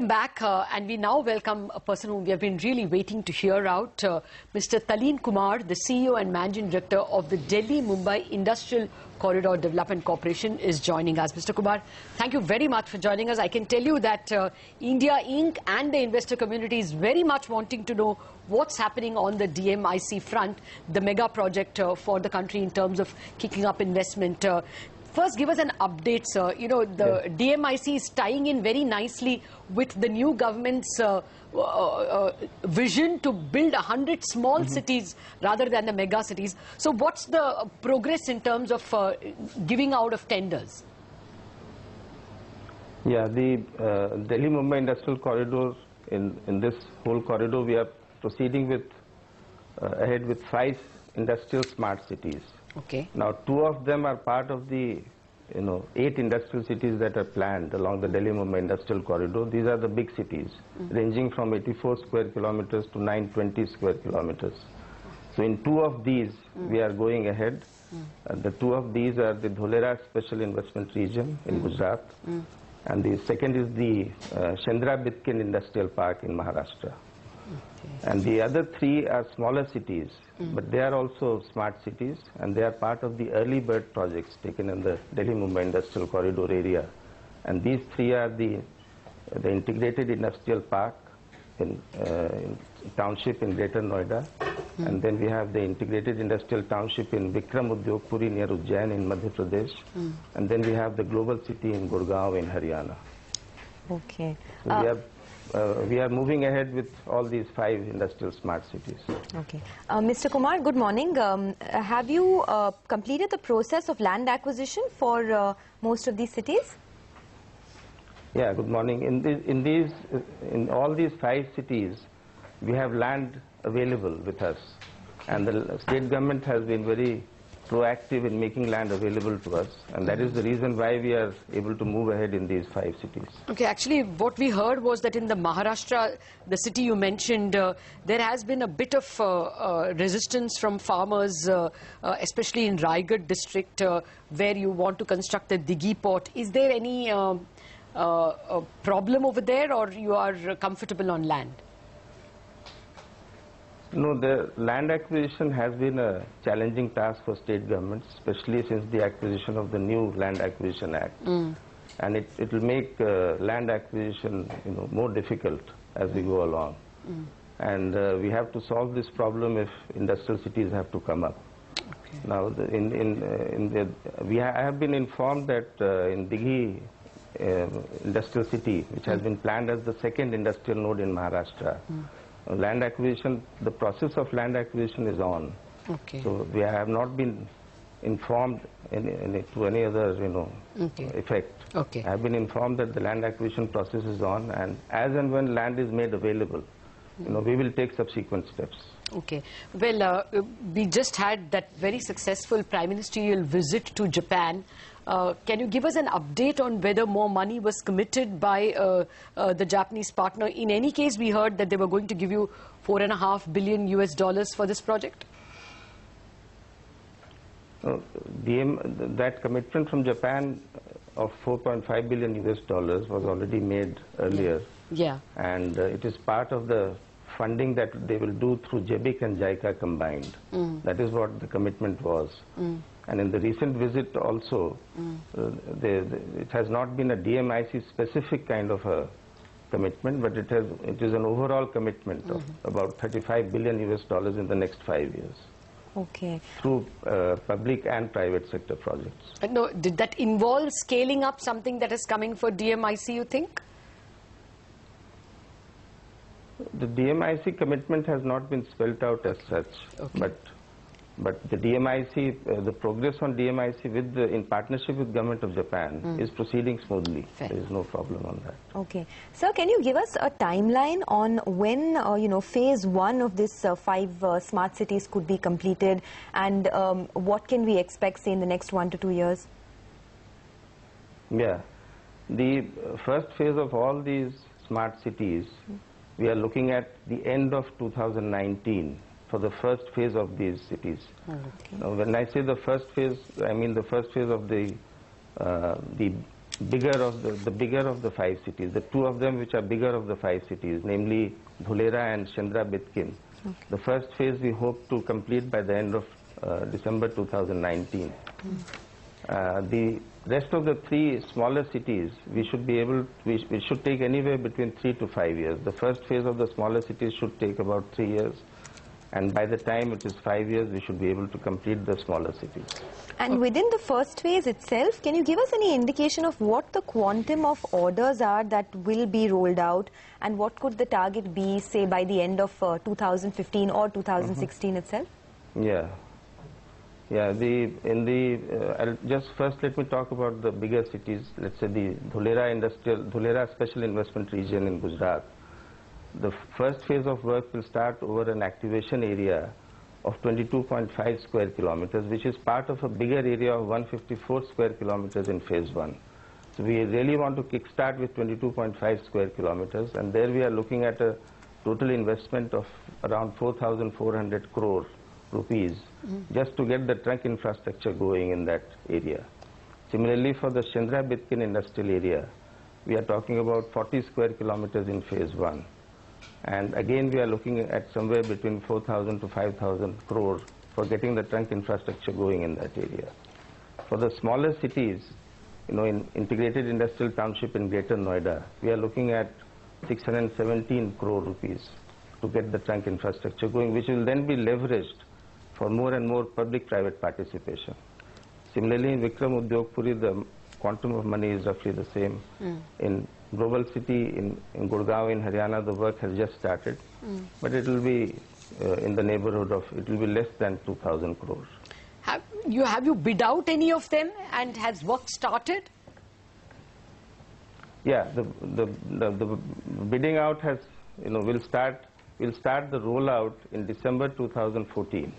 Welcome back, and we now welcome a person whom we have been really waiting to hear out, Mr. Taleen Kumar, the CEO and Managing Director of the Delhi-Mumbai Industrial Corridor Development Corporation, is joining us. Mr. Kumar, thank you very much for joining us. I can tell you that India Inc. and the investor community is very much wanting to know what's happening on the DMIC front, the mega project for the country in terms of kicking up investment. First, give us an update, sir. You know, the DMIC is tying in very nicely with the new government's vision to build 100 small cities rather than the mega cities. So what's the progress in terms of giving out of tenders? Yeah, the Delhi-Mumbai Industrial Corridor, in this whole corridor, we are proceeding with ahead with 5 industrial smart cities. Okay. Now, 2 of them are part of the, 8 industrial cities that are planned along the Delhi-Mumbai Industrial Corridor. These are the big cities, ranging from 84 square kilometers to 920 square kilometers. So, in 2 of these, we are going ahead. The 2 of these are the Dholera Special Investment Region in Gujarat, and the second is the Shendra-Bitkin Industrial Park in Maharashtra. And the other 3 are smaller cities, but they are also smart cities, and they are part of the early bird projects taken in the Delhi-Mumbai Industrial Corridor area. And these 3 are the integrated industrial park in township in Greater Noida, and then we have the integrated industrial township in Vikram Udyogpuri near Ujjain in Madhya Pradesh, and then we have the global city in Gurgaon in Haryana. Okay. So we are moving ahead with all these 5 industrial smart cities. Okay. Mr. Kumar, good morning. Have you completed the process of land acquisition for most of these cities? Yeah, good morning. In all these 5 cities, we have land available with us. And the state government has been very proactive in making land available to us, and that is the reason why we are able to move ahead in these 5 cities. Okay, actually what we heard was that in the Maharashtra, the city you mentioned, there has been a bit of resistance from farmers, especially in Raigad district, where you want to construct the Dighi port. Is there any problem over there, or you are comfortable on land? No, the land acquisition has been a challenging task for state governments, especially since the acquisition of the new Land Acquisition Act. And it will make land acquisition more difficult as we go along. And we have to solve this problem if industrial cities have to come up. Okay. Now, I have been informed that in Dighi industrial city, which has been planned as the 2nd industrial node in Maharashtra, land acquisition, the process of land acquisition is on. Okay. So we have not been informed to any other, effect. Okay. I have been informed that the land acquisition process is on, and as and when land is made available, we will take subsequent steps. Okay. Well, we just had that very successful prime ministerial visit to Japan. Can you give us an update on whether more money was committed by the Japanese partner? In any case, we heard that they were going to give you $4.5 billion for this project. That commitment from Japan of $4.5 billion was already made earlier. Yeah. And it is part of the funding that they will do through JBIC and JICA combined. That is what the commitment was. And in the recent visit also, it has not been a DMIC specific kind of a commitment, but it is an overall commitment of about $35 billion in the next 5 years. Okay. Through public and private sector projects. No, did that involve scaling up something that is coming for DMIC, you think? The DMIC commitment has not been spelled out as such, but the DMIC, the progress on DMIC in partnership with Government of Japan is proceeding smoothly. Fair. There is no problem on that. Okay. Sir, can you give us a timeline on when, phase 1 of this 5 smart cities could be completed, and what can we expect, say, in the next 1 to 2 years? Yeah. The first phase of all these smart cities, we are looking at the end of 2019 for the first phase of these cities. Okay. Now, when I say the first phase, I mean the first phase of the bigger of the bigger of the 5 cities. The 2 of them which are bigger of the 5 cities, namely Dholera and Chandra Bitkin. Okay. The first phase we hope to complete by the end of December 2019. The rest of the 3 smaller cities, we should take anywhere between 3 to 5 years. The first phase of the smaller cities should take about 3 years, and by the time it is 5 years, we should be able to complete the smaller cities. And within the first phase itself, can you give us any indication of what the quantum of orders are that will be rolled out, and what could the target be, say, by the end of 2015 or 2016 itself? Yeah. I'll just first let me talk about the bigger cities. Let's say the Dholera Special Investment Region in Gujarat. The first phase of work will start over an activation area of 22.5 square kilometers, which is part of a bigger area of 154 square kilometers in phase 1. So we really want to kickstart with 22.5 square kilometers, and there we are looking at a total investment of around 4,400 crore rupees just to get the trunk infrastructure going in that area. Similarly, for the Chandra Bitkin industrial area, we are talking about 40 square kilometers in phase 1. And again, we are looking at somewhere between 4,000 to 5,000 crore for getting the trunk infrastructure going in that area. For the smaller cities, in integrated industrial township in Greater Noida, we are looking at 617 crore rupees to get the trunk infrastructure going, which will then be leveraged for more and more public-private participation. Similarly, in Vikram Udyogpuri, the quantum of money is roughly the same. In Global City in Gurgaon in Haryana, the work has just started, but it will be in the neighborhood of, it will be less than 2,000 crores. Have you bid out any of them, and has work started? Yeah, the bidding out has, will start the rollout in December 2014.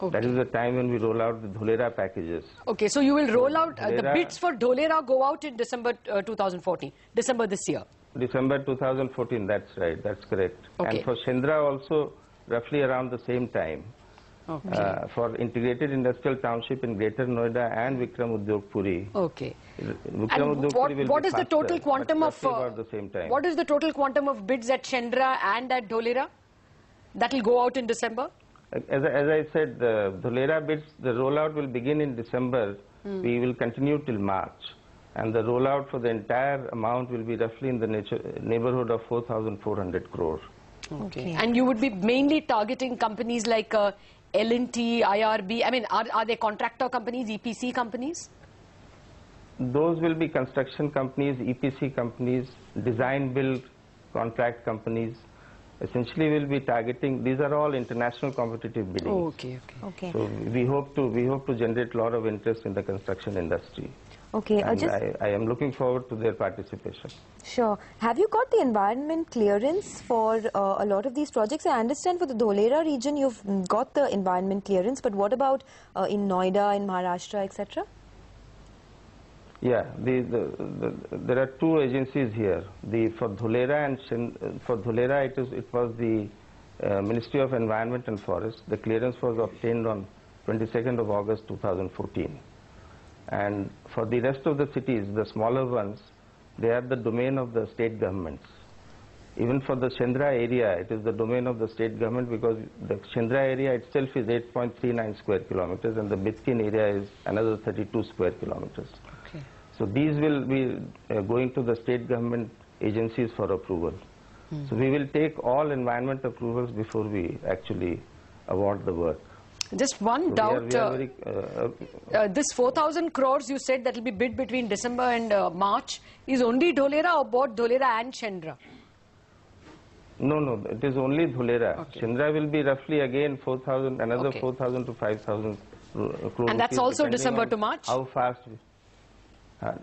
Okay. That is the time when we roll out the Dholera packages. Okay, so you will roll out, the bids for Dholera go out in December 2014, December this year. December 2014, that's right, that's correct. Okay. And for Chandra also roughly around the same time. Okay. For integrated industrial township in Greater Noida and Vikram Udyogpuri. Okay. Vikram Udyogpuri will what be is the total quantum of about the same time. What is the total quantum of bids at Chandra and at Dholera that will go out in December? As I said, the Dholera bids, the rollout will begin in December. We will continue till March. And the rollout for the entire amount will be roughly in the neighborhood of 4,400 crore. Okay. And you would be mainly targeting companies like L&T, IRB. I mean, are they contractor companies, EPC companies? Those will be construction companies, EPC companies, design build contract companies. Essentially, we'll be targeting. These are all international competitive bidding. Oh, okay. So we hope to generate a lot of interest in the construction industry. Okay. And I am looking forward to their participation. Sure. Have you got the environment clearance for a lot of these projects? I understand for the Dholera region you've got the environment clearance, but what about in Noida, in Maharashtra, etc.? Yeah, there are 2 agencies here. For Dholera it was the Ministry of Environment and Forest. The clearance was obtained on 22nd of August 2014. And for the rest of the cities, the smaller ones, they are the domain of the state governments. Even for the Chandra area, it is the domain of the state government because the Chandra area itself is 8.39 square kilometers and the Bitkin area is another 32 square kilometers. Okay. So these will be going to the state government agencies for approval. So we will take all environment approvals before we actually award the work. Just one doubt, this 4,000 crores you said that will be bid between December and March is only Dholera or both Dholera and Chandra? No, it is only Dholera. Okay. Chandra will be roughly again 4,000, another Okay. 4,000 to 5,000 crores. And that's also December to March? How fast?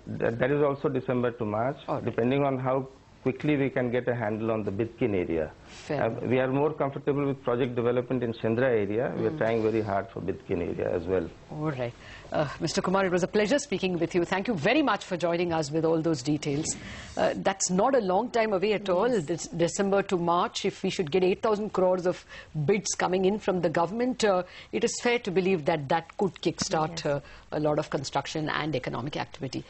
That is also December to March, depending on how quickly we can get a handle on the Bitkin area. We are more comfortable with project development in Chandra area. We are trying very hard for Bitkin area as well. All right. Mr. Kumar, it was a pleasure speaking with you. Thank you very much for joining us with all those details. That's not a long time away at all. This December to March, if we should get 8,000 crores of bids coming in from the government, it is fair to believe that that could kickstart a lot of construction and economic activity.